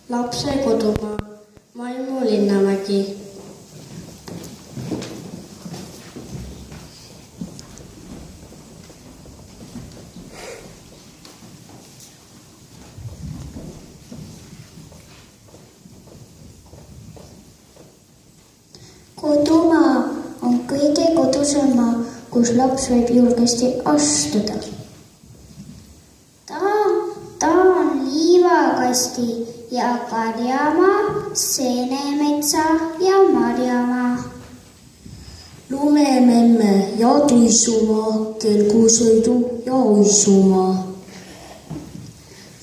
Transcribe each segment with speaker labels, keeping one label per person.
Speaker 1: Lapse kodumaa, Malmu Linnamägi.
Speaker 2: Kodumaa on kõige kodusem maa, kus laps võib julgesti astuda. Ta on liivakasti ja karjamaa, seenemetsa ja marjamaa.
Speaker 1: Lumememme ja tuisumaa, kelgusõidu ja uisumaa.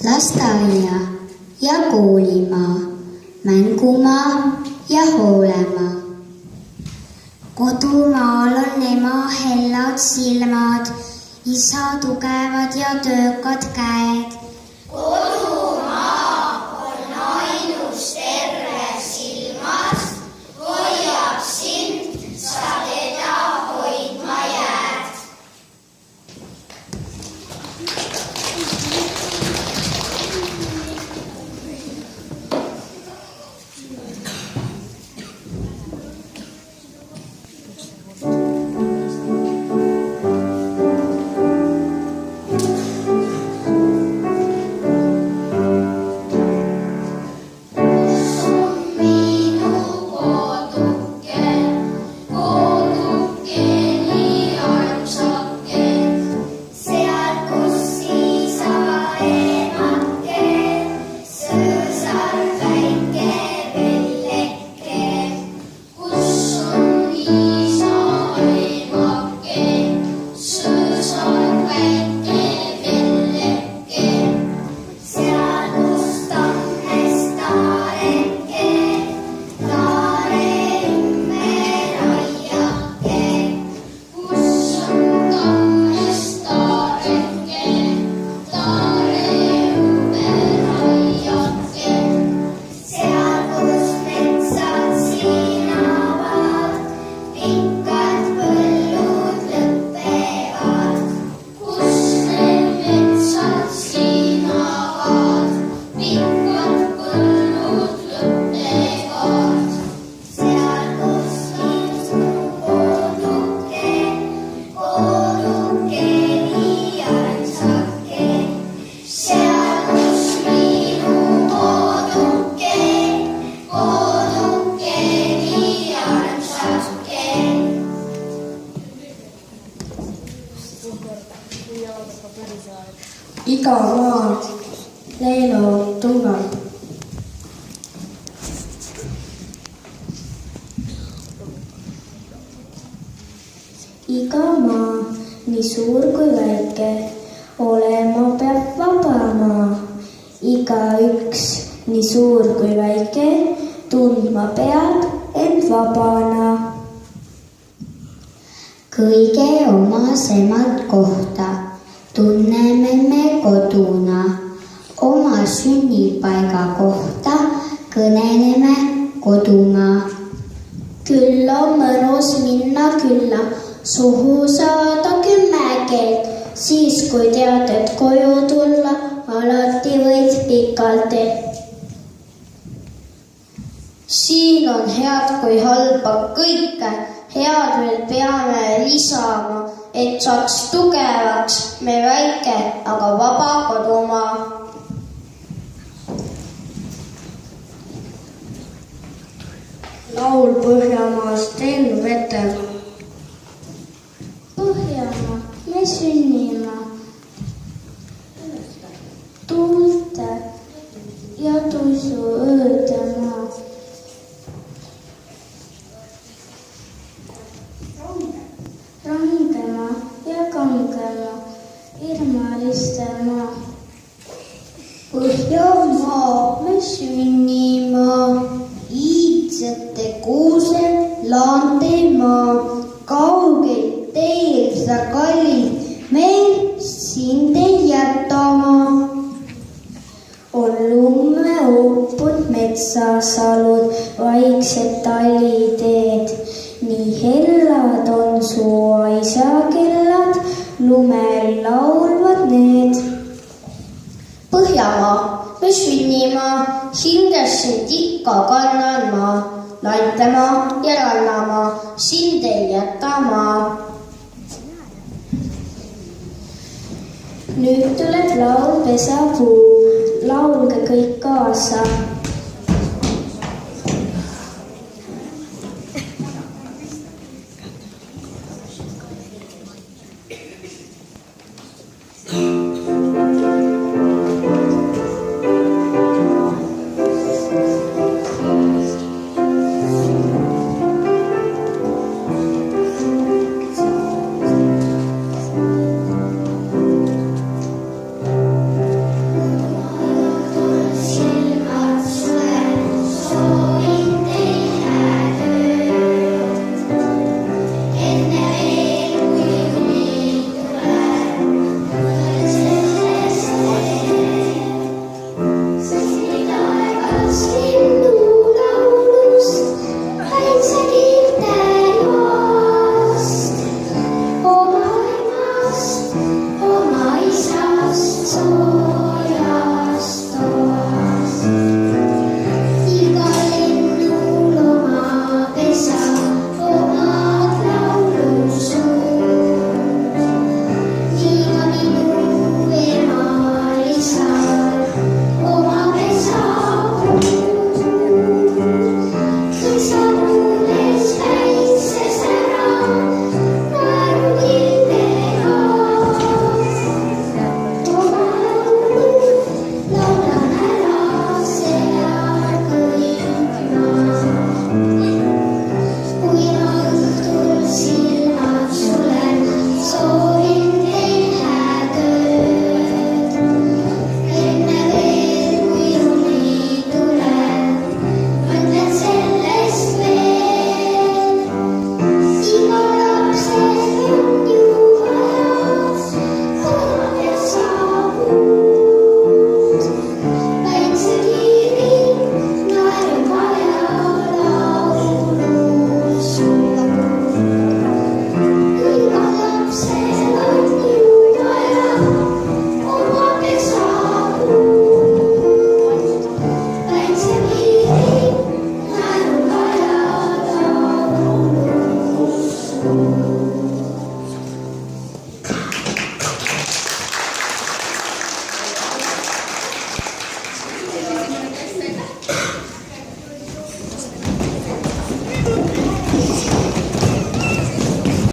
Speaker 2: Lasteaia ja koolimaa, mängumaa ja hoolemaa. Kodumaal on ema hellad silmad, isa tugevad ja töökad käed.
Speaker 3: Kodumaa on ainus terve silmas, hoiab sind, sa teda hoidma jääd.
Speaker 1: Iga maa Leelo Tungal. Iga maa, nii suur kui väike, olema peab vaba maa. Igaüks, nii suur kui väike, tundma peab end vabana.
Speaker 2: Kõige omasemat kohta tunneme me koduna. Oma sünnipaiga kohta kõneleme kodumaa.
Speaker 1: Küll on mõnus minna külla, suhu saada 10 keelt, siis kui tead, et koju tulla, alati võid pikalt teed. Siin on head kui halba kõike, head veel peame lisama, et saaks tugevaks me väike, aga vaba kodumaa. Laul Põhjamaast Enn Veter.
Speaker 2: Põhjamaa, me sünnime tuulte ja tuisu öödemaa. Rangemaa ja kangemaa, irmaliste maa.
Speaker 1: Põhjamaa, me sünnimaa, iidsete kuused laandemaa, kaugeid teil sa kallid, meil sind ei jätamaa. On lumme uppunud metsasalud, vaiksed talliteed, nii hellad on su aisakellad, lumel laulvad need.
Speaker 3: Põhjamaa,
Speaker 1: või sünnima, hinges sind ikka kannan ma, laitama ja rannama, sind ei jäta ma. Nüüd tuleb laul pesapuu, laulge kõik kaasa.
Speaker 3: Thank you.